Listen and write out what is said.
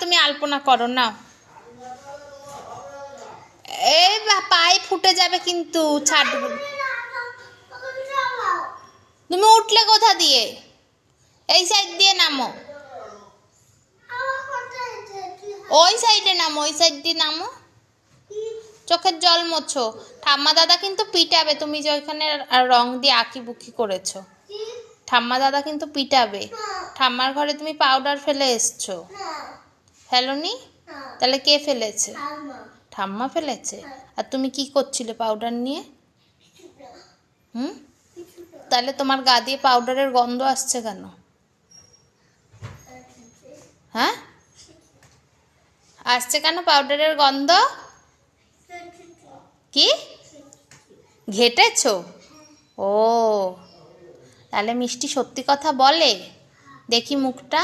তুমি আলপনা করো না। এই পায়ে ফুটে যাবে কিন্তু, ছাড়। তুমি উঠলে কোথা দিয়ে? এই সাইড দিয়ে নামো, ওই সাইডে নামো, ওই সাইড দিয়ে নামো। চোখের জল মোছো। ঠাম্মা দাদা কিন্তু পিটাবে তুমি যে ওইখানে রং দিয়ে আঁকি বুকি করেছো। ঠাম্মা দাদা কিন্তু পিটাবে। ঠাম্মার ঘরে তুমি পাউডার ফেলে এসছো। ফেলোনি? তাহলে কে ফেলেছে? ঠাম্মা ফেলেছে। আর তুমি কি করছিলে পাউডার নিয়ে? হুম, তাহলে তোমার গা দিয়ে পাউডারের গন্ধ আসছে কেন? হ্যাঁ, আসছে কেন পাউডারের গন্ধ? কি ঘেটেছো? ও, তাহলে মিষ্টি সত্যি কথা বলে? দেখি মুখটা।